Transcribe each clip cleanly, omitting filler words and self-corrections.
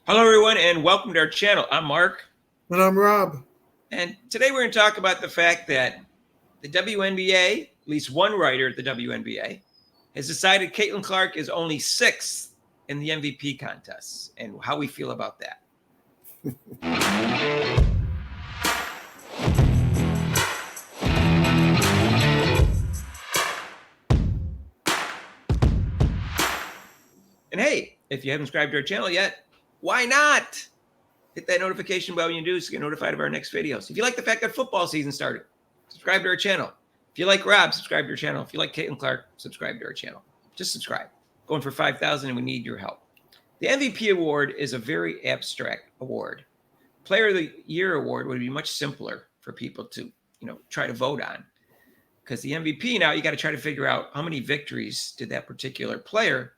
Hello, everyone, and welcome to our channel. I'm Mark. And I'm Rob. And today we're going to talk about the fact that the WNBA, at least one writer at the WNBA, has decided Cailin Clark is only sixth in the MVP contests and how we feel about that. And hey, if you haven't subscribed to our channel yet, why not? Hit that notification bell when you do so you get notified of our next videos. If you like the fact that football season started, subscribe to our channel. If you like Rob, subscribe to our channel. If you like Cailin Clark, subscribe to our channel. Just subscribe. Going for 5,000 and we need your help. The MVP award is a very abstract award. Player of the Year award would be much simpler for people to, try to vote on. Because the MVP now, you got to try to figure out how many victories did that particular player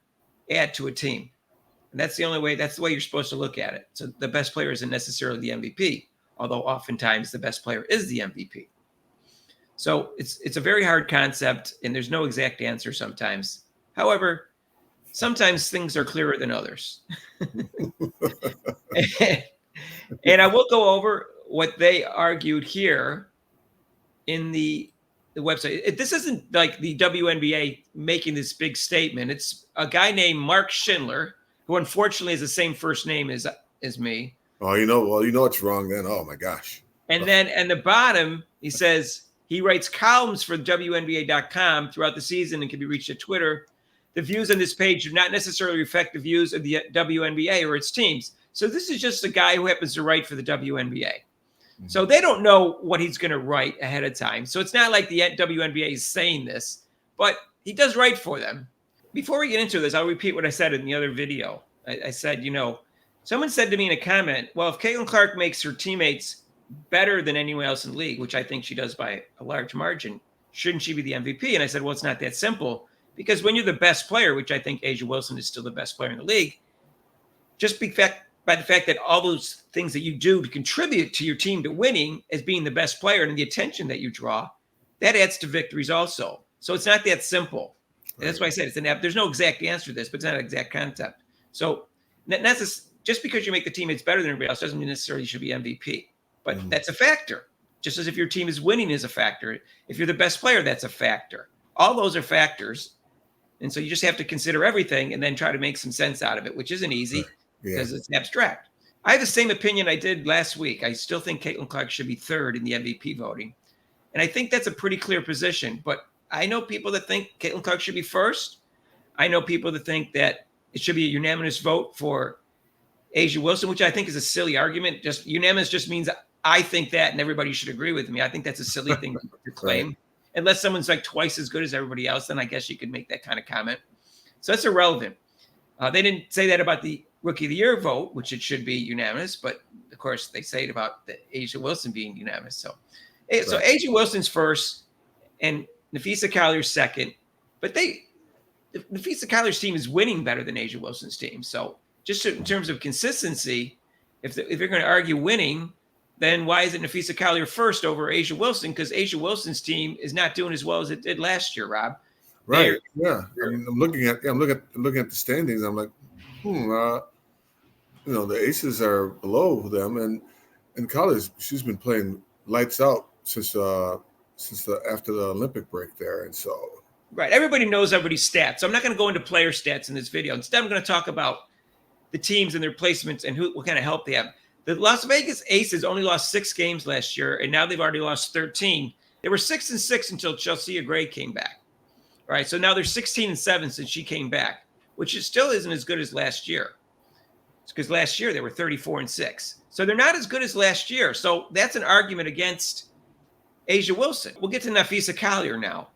add to a team. And that's the way you're supposed to look at it. So the best player isn't necessarily the MVP, although oftentimes the best player is the MVP. So it's a very hard concept, and there's no exact answer sometimes. However, sometimes things are clearer than others. And I will go over what they argued here in the website. This isn't like the WNBA making this big statement. It's a guy named Mark Schindler, who unfortunately has the same first name as me. Oh, you know what's wrong then. Oh my gosh. And then at the bottom, he says he writes columns for WNBA.com throughout the season and can be reached at Twitter. The views on this page do not necessarily reflect the views of the WNBA or its teams. So this is just a guy who happens to write for the WNBA. Mm-hmm. So they don't know what he's going to write ahead of time. So it's not like the WNBA is saying this, but he does write for them. Before we get into this, I'll repeat what I said in the other video. I said, someone said to me in a comment, well, if Cailin Clark makes her teammates better than anyone else in the league, which I think she does by a large margin, shouldn't she be the MVP? And I said, well, it's not that simple, because when you're the best player, which I think A'ja Wilson is still the best player in the league, just by the fact that all those things that you do to contribute to your team to winning as being the best player and the attention that you draw, that adds to victories also. So it's not that simple. And that's why I said there's no exact answer to this, but it's not an exact concept. So just because you make the teammates better than everybody else doesn't mean necessarily you should be MVP. But that's a factor. Just as if your team is winning is a factor. If you're the best player, that's a factor. All those are factors. And so you just have to consider everything and then try to make some sense out of it, which isn't easy because it's abstract. I have the same opinion I did last week. I still think Cailin Clark should be third in the MVP voting. And I think that's a pretty clear position. But I know people that think Cailin Clark should be first. I know people that think that it should be a unanimous vote for A'ja Wilson, which I think is a silly argument. Just unanimous just means I think that and everybody should agree with me. I think that's a silly thing to claim. Right. Unless someone's like twice as good as everybody else, then I guess you could make that kind of comment. So that's irrelevant. They didn't say that about the Rookie of the Year vote, which it should be unanimous. But, of course, they say it about the A'ja Wilson being unanimous. So A'ja Wilson's first and Napheesa Collier's second. But Napheesa Collier's team is winning better than A'ja Wilson's team. So just in terms of consistency, if you're going to argue winning, then why isn't Napheesa Collier first over A'ja Wilson? Because A'ja Wilson's team is not doing as well as it did last year, Rob. Right. Yeah. I mean, I'm looking at the standings. I'm like, the Aces are below them, and Collier, she's been playing lights out since after the Olympic break there, and so. Right. Everybody knows everybody's stats. So I'm not going to go into player stats in this video. Instead, I'm going to talk about the teams and their placements and what kind of help they have. The Las Vegas Aces only lost 6 games last year, and now they've already lost 13. They were 6-6 until Chelsea Gray came back. All right, so now they're 16-7 since she came back, which still isn't as good as last year. It's because last year they were 34-6. So they're not as good as last year. So that's an argument against A'ja Wilson. We'll get to Napheesa Collier now.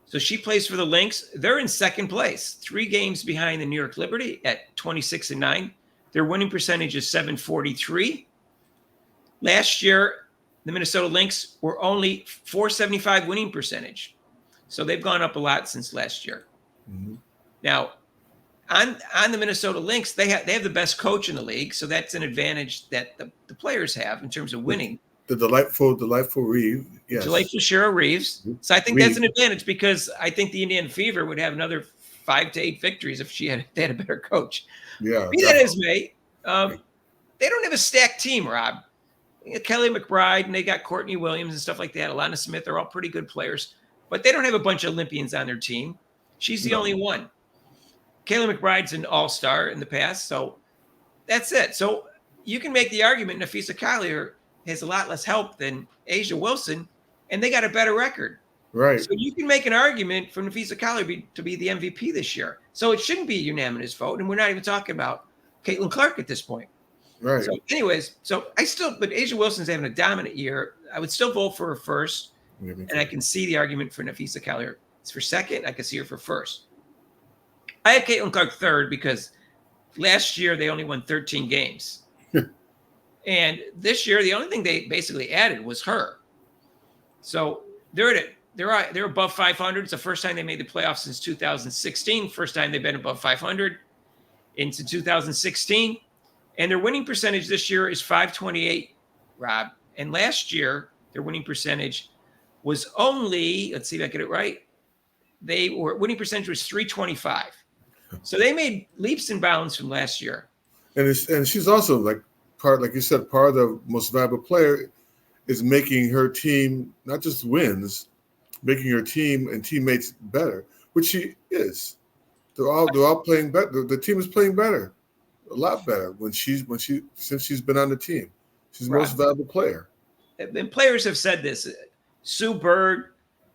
So she plays for the Lynx. They're in second place, 3 games behind the New York Liberty at 26-9. Their winning percentage is .743. Last year, the Minnesota Lynx were only .475 winning percentage. So they've gone up a lot since last year. Mm-hmm. Now, on the Minnesota Lynx, they have the best coach in the league, so that's an advantage that the players have in terms of winning. The delightful Reeve. Yes. Delightful Cheryl Reeves. So I think that's an advantage because I think the Indiana Fever would have another 5 to 8 victories if they had a better coach. Yeah. Be that as may, they don't have a stacked team, Rob. Kelly McBride, and they got Courtney Williams and stuff like that. Alana Smith, they're all pretty good players, but they don't have a bunch of Olympians on their team. She's the only one. Cailin McBride's an all-star in the past, so that's it. So you can make the argument Nafisa Collier has a lot less help than Asia Wilson, and they got a better record. Right. So you can make an argument for Nafisa Collier to be the MVP this year. So it shouldn't be a unanimous vote, and we're not even talking about Caitlin Clark at this point. Right. So anyways, but Asia Wilson's having a dominant year. I would still vote for her first, and I can see the argument for Nafisa Collier. It's for second. I can see her for first. I have Caitlin Clark third because last year they only won 13 games. And this year, the only thing they basically added was her. So they're above 500. It's the first time they made the playoffs since 2016. First time they've been above 500 into 2016. And their winning percentage this year is 528, Rob. And last year, their winning percentage was only, let's see if I get it right. Winning percentage was 325. So they made leaps and bounds from last year. And she's also like you said, part of the most valuable player is making her team not just wins, making her team and teammates better, which she is. They're all playing better. The team is playing better, a lot better since she's been on the team. She's the most valuable player. And players have said this. Sue Bird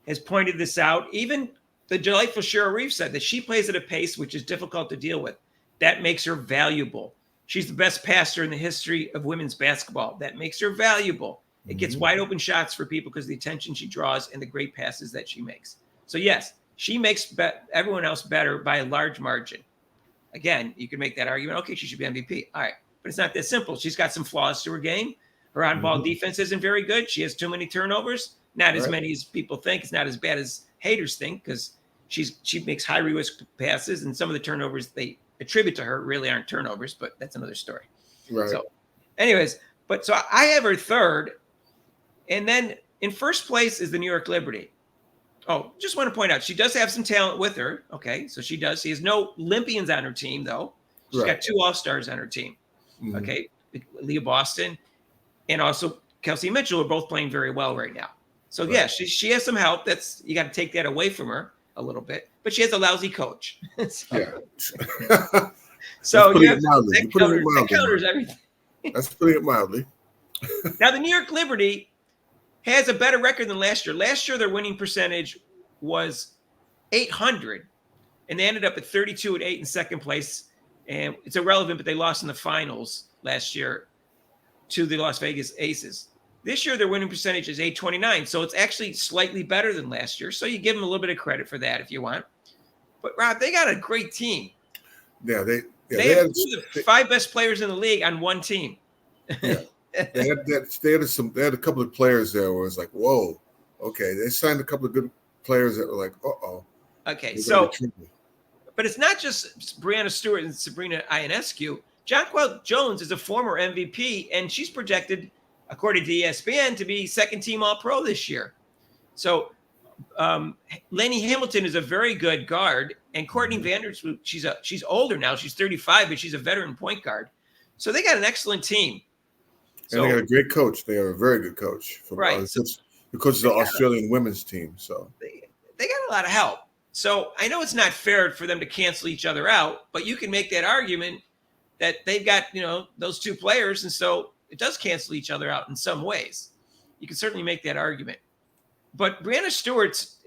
has pointed this out. Even the delightful Cheryl Reeve said that she plays at a pace which is difficult to deal with. That makes her valuable. She's the best passer in the history of women's basketball. That makes her valuable. It gets wide open shots for people because of the attention she draws and the great passes that she makes. So yes, she makes everyone else better by a large margin. Again, you can make that argument. Okay, she should be MVP. All right, but it's not that simple. She's got some flaws to her game. Her on-ball defense isn't very good. She has too many turnovers. Not as many as people think. It's not as bad as haters think because she makes high risk passes, and some of the turnovers they attribute to her really aren't turnovers, but that's another story. Right. So anyways, so I have her third, and then in first place is the New York Liberty. Oh, just want to point out, she does have some talent with her. Okay, so she does. She has no Olympians on her team, though. She's got 2 All-Stars on her team. Okay, Leah Boston and also Kelsey Mitchell are both playing very well right now. So yeah, she has some help. You got to take that away from her a little bit, but she has a lousy coach. So that counters everything. That's putting it mildly. Now the New York Liberty has a better record than last year. Last year their winning percentage was 800, and they ended up at 32-8 in second place. And it's irrelevant, but they lost in the finals last year to the Las Vegas Aces. This year, their winning percentage is 829, so it's actually slightly better than last year. So you give them a little bit of credit for that if you want. But Rob, they got a great team. Yeah, they have 2 of the 5 best players in the league on one team. Yeah, they had a couple of players there where it's like, whoa, okay. They signed a couple of good players that were like, okay, so, but it's not just Breanna Stewart and Sabrina Ionescu. Jonquel Jones is a former MVP, and she's projected, according to ESPN, to be second-team All-Pro this year. So Lainey Hamilton is a very good guard, and Courtney Vandersloot, she's older now. She's 35, but she's a veteran point guard. So they got an excellent team. And they got a great coach. They have a very good coach. The coach is the Australian women's team. So they got a lot of help. So I know it's not fair for them to cancel each other out, but you can make that argument that they've got, those 2 players, and so it does cancel each other out in some ways. You can certainly make that argument. But Breanna Stewart's,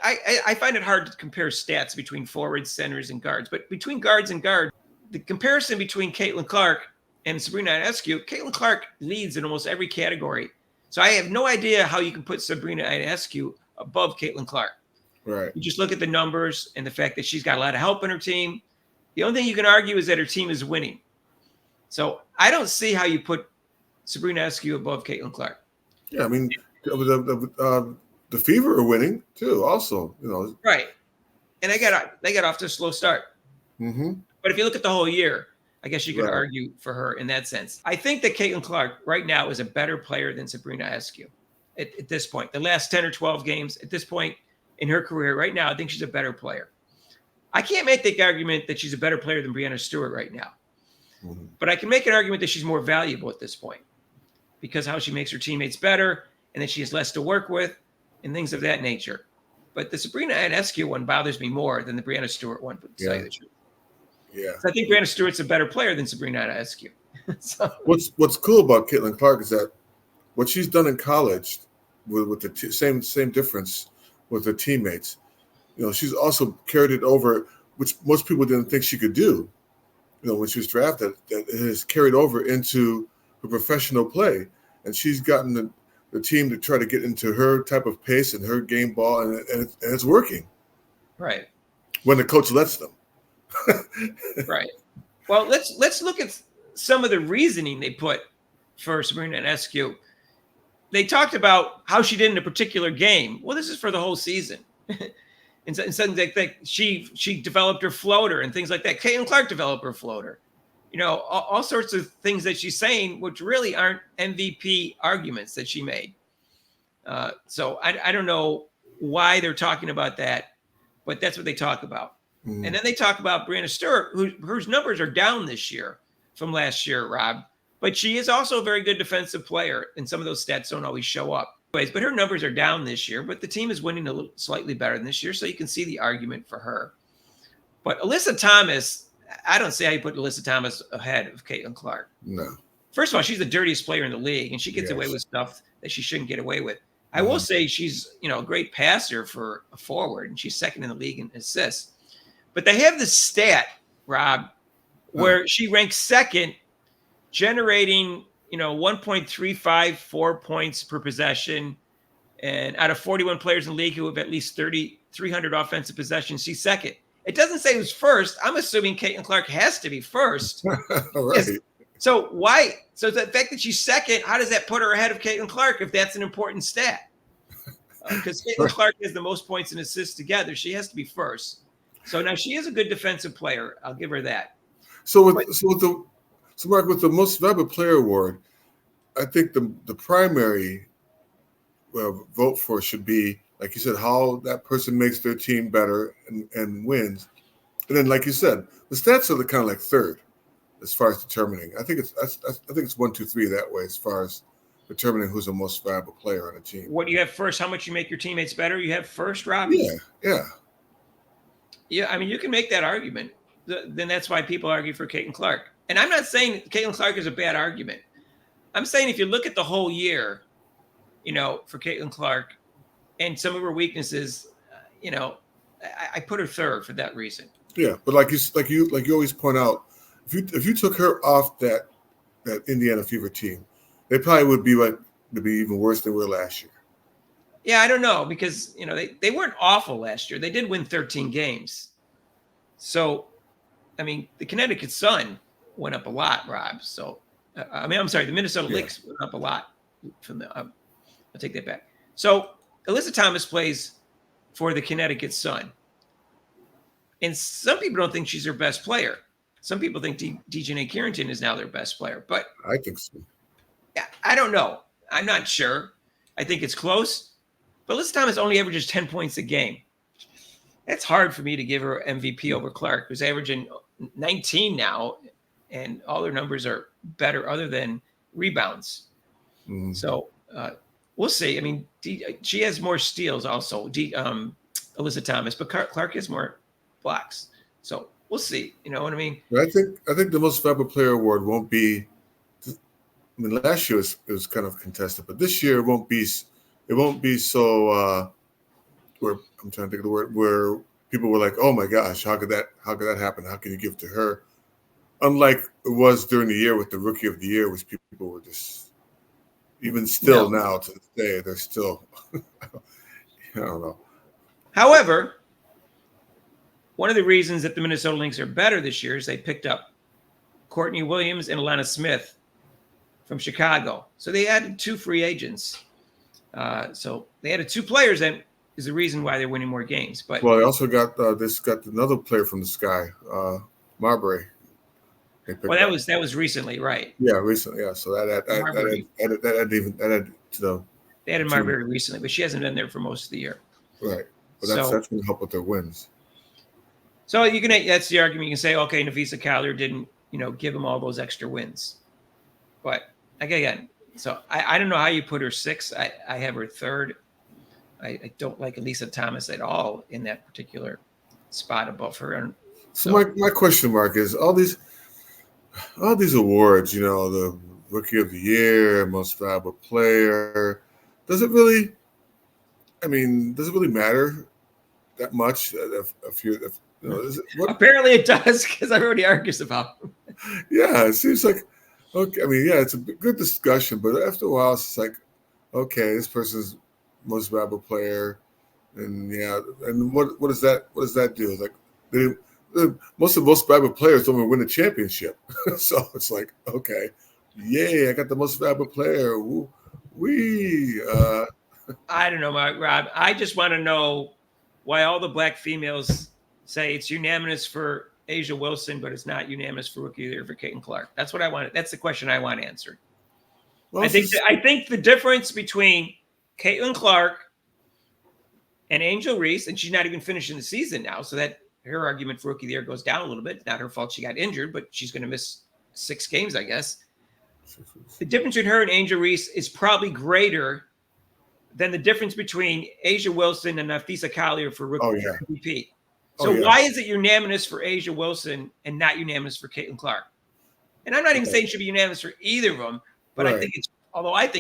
I find it hard to compare stats between forwards, centers, and guards. But between guards and guards, the comparison between Caitlin Clark and Sabrina Ionescu, Caitlin Clark leads in almost every category. So I have no idea how you can put Sabrina Ionescu above Caitlin Clark. Right. You just look at the numbers and the fact that she's got a lot of help in her team. The only thing you can argue is that her team is winning. So I don't see how you put Sabrina Ionescu above Caitlin Clark. Yeah, I mean, the Fever are winning too. Also, right. And they got off to a slow start. Mm-hmm. But if you look at the whole year, I guess you could argue for her in that sense. I think that Caitlin Clark right now is a better player than Sabrina Ionescu at this point. The last 10 or 12 games at this point in her career right now, I think she's a better player. I can't make the argument that she's a better player than Breanna Stewart right now. But I can make an argument that she's more valuable at this point because how she makes her teammates better and that she has less to work with and things of that nature. But the Sabrina Ionescu one bothers me more than the Breanna Stewart one, to tell you the truth. Yeah. So I think Breanna Stewart's a better player than Sabrina Ionescu. So, what's cool about Cailin Clark is that what she's done in college with the same difference with her teammates, she's also carried it over, which most people didn't think she could do. When she was drafted, that it has carried over into her professional play, and she's gotten the team to try to get into her type of pace and her game ball, and it's working. Right. When the coach lets them. Right. Well, let's look at some of the reasoning they put for Sabrina Ionescu. They talked about how she did in a particular game. Well, this is for the whole season. And something like she developed her floater and things like that. Cailin Clark developed her floater. All sorts of things that she's saying, which really aren't MVP arguments that she made. So I don't know why they're talking about that, but that's what they talk about. And then they talk about Breanna Stewart, whose numbers are down this year from last year, Rob. But she is also a very good defensive player, and some of those stats don't always show up. But her numbers are down this year, but the team is winning a little slightly better than this year, so you can see the argument for her. But Alyssa Thomas, I don't see how you put Alyssa Thomas ahead of Cailin Clark. No. First of all, she's the dirtiest player in the league, and she gets away with stuff that she shouldn't get away with. I will say she's a great passer for a forward, and she's second in the league in assists. But they have this stat, Rob, where she ranks second, generating 1.354 points per possession, and out of 41 players in the league who have at least 300 offensive possessions, she's second. It doesn't say who's first. I'm assuming Cailin Clark has to be first. Right. So why? So the fact that she's second, how does that put her ahead of Cailin Clark if that's an important stat? Because Cailin Clark has the most points and assists together. She has to be first. So now she is a good defensive player. I'll give her that. So Mark, with the most valuable player award, I think the primary vote for should be, like you said, how that person makes their team better and wins. And then, like you said, the stats are kind of like third as far as determining. I think it's 1, 2, 3 that way as far as determining who's the most valuable player on a team. What do you have first? How much you make your teammates better? You have first, Robbie? Yeah. I mean, you can make that argument. Then that's why people argue for Cailin Clark. And I'm not saying Cailin Clark is a bad argument. I'm saying if you look at the whole year, for Cailin Clark and some of her weaknesses, I put her third for that reason. Yeah, but like you always point out, if you took her off that Indiana Fever team, they probably would be even worse than we were last year. Yeah, I don't know because they weren't awful last year. They did win 13 games. So, I mean, the Connecticut Sun went up a lot, Rob. So, I'm sorry, the Minnesota Lynx went up a lot from the. I'll take that back. So, Alyssa Thomas plays for the Connecticut Sun, and some people don't think she's their best player. Some people think DeJounte Carrington is now their best player, but I think so. Yeah, I don't know. I'm not sure. I think it's close, but Alyssa Thomas only averages 10 points a game. It's hard for me to give her MVP over Clark, who's averaging 19 now, and all her numbers are better other than rebounds. Mm-hmm. So we'll see. I mean, she has more steals also, Alyssa Thomas, but Clark has more blocks. So we'll see. You know what I mean? I think the most valuable player award won't be. I mean, last year it was kind of contested, but this year it won't be so. Where I'm trying to think of the word where people were like, "Oh my gosh, how could that happen? How can you give it to her?" Unlike it was during the year with the Rookie of the Year, which people were just even still now to this day they're still. I don't know. However, one of the reasons that the Minnesota Lynx are better this year is they picked up Courtney Williams and Alana Smith from Chicago. So they added 2 free agents. So they added 2 players that is the reason why they're winning more games. But they also got another player from the Sky, Marbury. Well, that was recently, right? Yeah, recently. Yeah, so that added to the. They added Marbury recently, but she hasn't been there for most of the year. Right, but that's going to help with their wins. So that's the argument. You can say, okay, Nafisa Calder didn't give them all those extra wins. But again, so I don't know how you put her 6th. I have her 3rd. I don't like Elisa Thomas at all in that particular spot above her. And so my question mark is all these awards, the Rookie of the Year, Most Valuable Player. Does it really matter that much? Apparently it does, because everybody argues about them. Yeah, it seems like, okay. It's a good discussion, but after a while, it's like, okay, this person's Most Valuable Player, and what does that do? It's like most of the Most Valuable Players don't even win a championship, so it's like, okay, yay, I got the Most Valuable Player. I don't know, Rob. I just want to know why all the black females say it's unanimous for Asia Wilson, but it's not unanimous for Rookie of the Year for Cailin Clark. That's what I want. That's the question I want answered. Well, I think the difference between Cailin Clark and Angel Reese, and she's not even finishing the season now, so that her argument for Rookie of the Year goes down a little bit. It's not her fault she got injured, but she's going to miss 6 games, I guess. The difference between her and Angel Reese is probably greater than the difference between Asia Wilson and Nafisa Collier for Rookie MVP. So why is it unanimous for Asia Wilson and not unanimous for Cailin Clark? And I'm not even saying it should be unanimous for either of them, but I think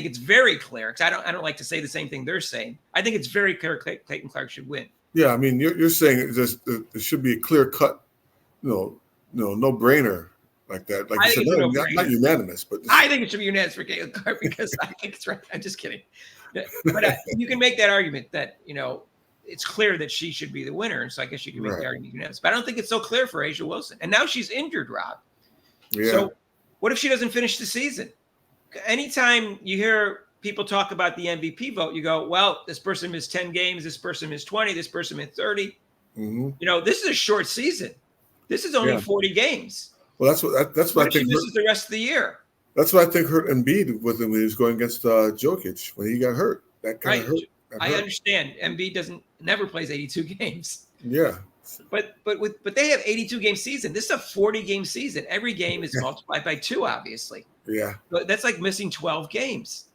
it's very clear, because I don't like to say the same thing they're saying. I think it's very clear Cailin Clark should win. Yeah, you're saying there should be a clear cut, no brainer like that. Like you said, not unanimous, but I think it should be unanimous for Cailin Clark, because I think it's right. I'm just kidding. But you can make that argument that, it's clear that she should be the winner. And so I guess you can make the argument unanimous. But I don't think it's so clear for Asia Wilson. And now she's injured, Rob. Yeah. So what if she doesn't finish the season? Anytime you hear people talk about the MVP vote, you go, well, this person missed 10 games, this person missed 20, this person missed 30. Mm-hmm. This is a short season. This is only 40 games. Well, that's what I think. This is the rest of the year. That's what I think hurt Embiid with him when he was going against Jokic when he got hurt. That kind of hurt. I understand. Embiid never plays 82 games. Yeah. But they have 82 game season. This is a 40 game season. Every game is multiplied by 2, obviously. Yeah. But that's like missing 12 games.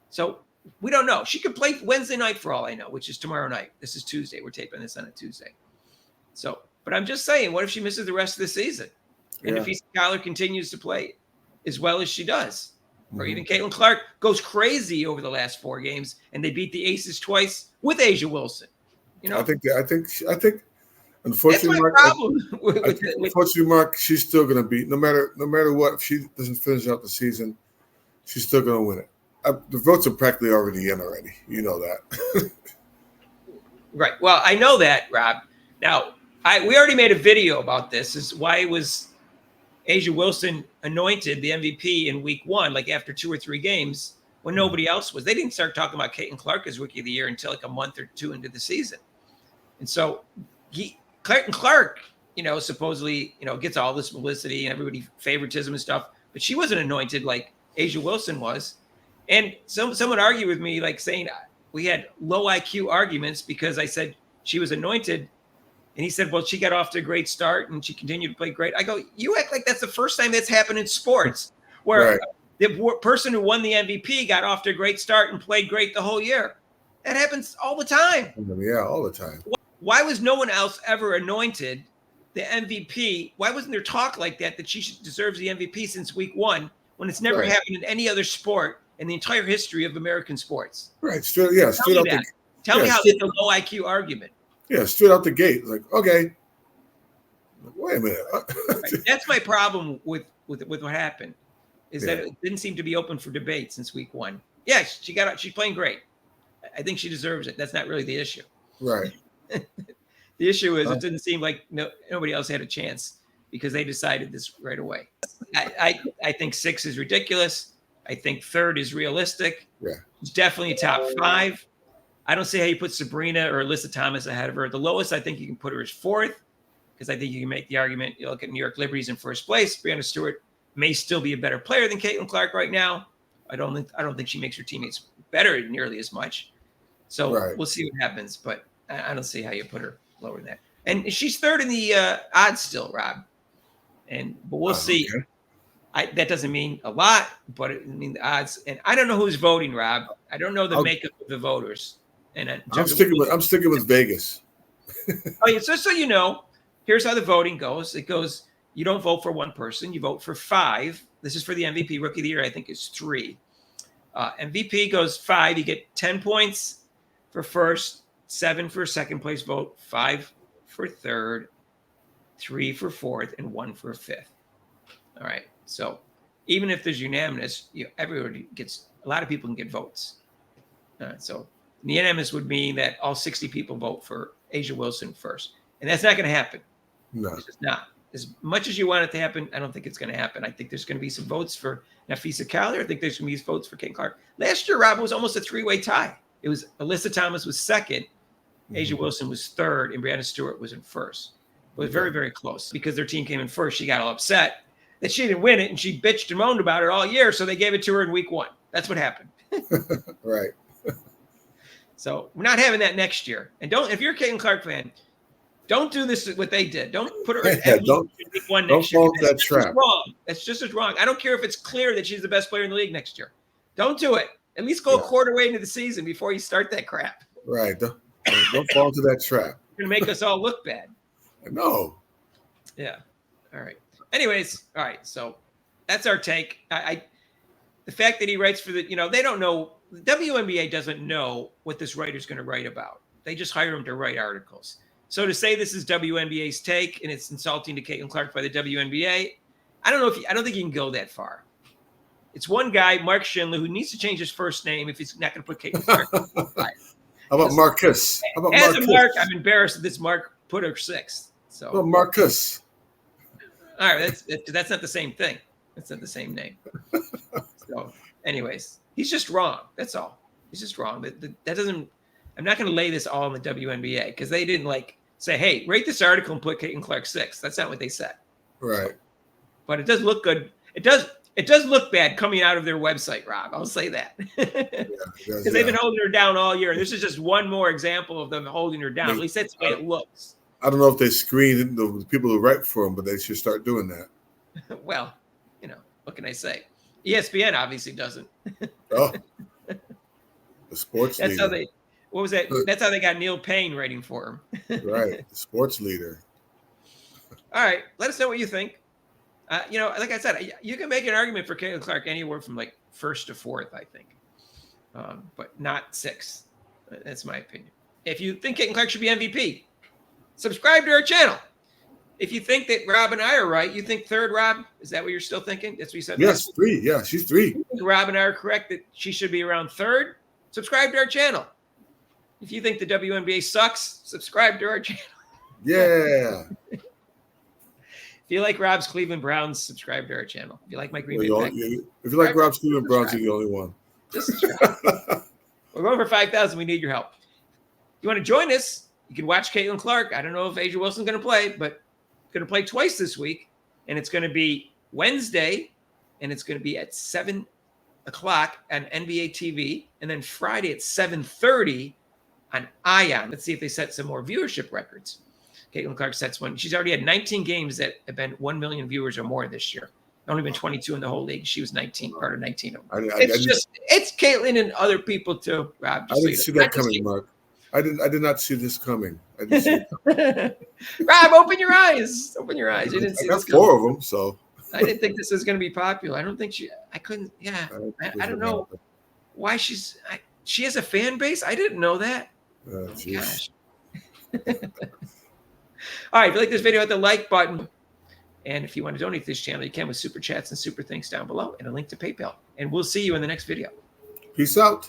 So we don't know. She could play Wednesday night for all I know, which is tomorrow night. This is Tuesday. We're taping this on a Tuesday. So, but I'm just saying, what if she misses the rest of the season? And if Skylar continues to play as well as she does, or even Cailin Clark goes crazy over the last 4 games, and they beat the Aces twice with Asia Wilson. I think. Unfortunately, Mark, she's still going to beat no matter what. If she doesn't finish out the season, she's still going to win it. The votes are practically already in already. You know that. Right. Well, I know that, Rob. Now, we already made a video about this. Is why was Asia Wilson anointed the MVP in week 1, like after 2 or 3 games when nobody else was. They didn't start talking about Cailin Clark as Rookie of the Year until like a month or 2 into the season. And so Cailin Clark, supposedly, gets all this publicity and everybody favoritism and stuff, but she wasn't anointed like Asia Wilson was. And someone argued with me, like saying we had low IQ arguments because I said she was anointed. And he said, well, she got off to a great start and she continued to play great. I go, you act like that's the first time that's happened in sports, where the person who won the MVP got off to a great start and played great the whole year. That happens all the time. Yeah, all the time. Why was no one else ever anointed the MVP? Why wasn't there talk like that she deserves the MVP since week 1 when it's never happened in any other sport in the entire history of American sports? Right. Tell me how that's a low IQ argument. Yeah, straight out the gate. Like, okay, wait a minute. That's my problem with what happened, is that it didn't seem to be open for debate since week 1. Yeah, she's playing great. I think she deserves it. That's not really the issue. Right. The issue is it didn't seem like nobody else had a chance because they decided this right away. I think 6 is ridiculous. I think 3rd is realistic. Yeah. It's definitely a top 5. I don't see how you put Sabrina or Alyssa Thomas ahead of her. The lowest I think you can put her is 4th, because I think you can make the argument. You look at New York Liberty's in 1st place. Breanna Stewart may still be a better player than Cailin Clark right now. I don't think she makes her teammates better nearly as much. So we'll see what happens, but I don't see how you put her lower than that. And she's 3rd in the odds still, Rob. But we'll see. Okay. That doesn't mean a lot, but I mean the odds. And I don't know who's voting, Rob. I don't know the makeup of the voters. And I'm sticking with Vegas. Oh, yeah, so you know, here's how the voting goes. It goes, you don't vote for one person, you vote for 5. This is for the MVP. Rookie of the year, I think, is 3. MVP goes 5. You get 10 points for first, 7 for second place vote, 5 for third, 3 for fourth, and 1 for fifth. All right. So even if there's unanimous, everybody gets, a lot of people can get votes. So the unanimous would mean that all 60 people vote for A'ja Wilson first. And that's not going to happen. No. It's just not. As much as you want it to happen, I don't think it's going to happen. I think there's going to be some votes for Nafisa Cailin. I think there's going to be votes for Cailin Clark. Last year, Rob, was almost a 3-way tie. It was Alyssa Thomas was second, A'ja Wilson was third, and Brianna Stewart was in first. It was very, very close. Because their team came in first, she got all upset that she didn't win it, and she bitched and moaned about it all year, so they gave it to her in week 1. That's what happened. Right. So we're not having that next year. And if you're a Cailin Clark fan, don't do this what they did. Don't put her in week 1 next year. Don't fall into that trap. Wrong. That's just as wrong. I don't care if it's clear that she's the best player in the league next year. Don't do it. At least go a quarter way into the season before you start that crap. Right. Don't fall into that trap. You're going to make us all look bad. I know. Yeah. All right. Anyways, all right. So that's our take. The fact that he writes for they don't know. The WNBA doesn't know what this writer's going to write about. They just hire him to write articles. So to say this is WNBA's take and it's insulting to Cailin Clark by the WNBA, I don't think you can go that far. It's one guy, Mark Schindler, who needs to change his first name if he's not going to put Cailin Clark. How about Marcus? As a Mark, I'm embarrassed that this Mark put her 6th. So well, Marcus. All right, that's not the same thing. That's not the same name. So, anyways, he's just wrong. That's all. He's just wrong. That doesn't. I'm not going to lay this all on the WNBA because they didn't say, "Hey, rate this article and put Cailin Clark 6th." That's not what they said. Right. But it does look good. It does look bad coming out of their website, Rob. I'll say that. Because they've been holding her down all year. This is just one more example of them holding her down. At least that's the way it looks. I don't know if they screen the people who write for them, but they should start doing that. Well, what can I say? ESPN obviously doesn't. Oh, the sports That's leader. how they. What was that? That's how they got Neil Payne writing for him. Right, the sports leader. All right, let us know what you think. Like I said, you can make an argument for Cailin Clark anywhere from 1st to 4th, I think, but not 6th. That's my opinion. If you think Cailin Clark should be MVP, subscribe to our channel. If you think that Rob and I are right, you think 3rd, Rob? Is that what you're still thinking? That's what you said? Yes, 3. Yeah, she's 3. You think Rob and I are correct that she should be around 3rd? Subscribe to our channel. If you think the WNBA sucks, subscribe to our channel. Yeah. If you like Rob's Cleveland Browns, subscribe to our channel. If you like my Green Bay Packers, if you like Rob's Cleveland Browns, you're the only one. Just subscribe. We're going for 5,000. We need your help. If you want to join us, you can watch Cailin Clark. I don't know if A'ja Wilson's going to play, but going to play twice this week, and it's going to be Wednesday, and it's going to be at 7 o'clock on NBA TV, and then Friday at 7:30 on ION. Let's see if they set some more viewership records. Cailin Clark sets one. She's already had 19 games that have been 1 million viewers or more this year. Only been 22 in the whole league. She was 19, part of 19 of them. It's Cailin and other people too, Rob. I didn't see that coming, Mark. I did not see this coming. I didn't see it coming. Rob, open your eyes. Open your eyes. You didn't see I this got 4 of them, so. I didn't think this was going to be popular. I don't think I couldn't. Yeah. I don't know why she has a fan base. I didn't know that. Oh, gosh. All right. If you like this video, hit the like button. And if you want to donate to this channel, you can with super chats and super thanks down below and a link to PayPal. And we'll see you in the next video. Peace out.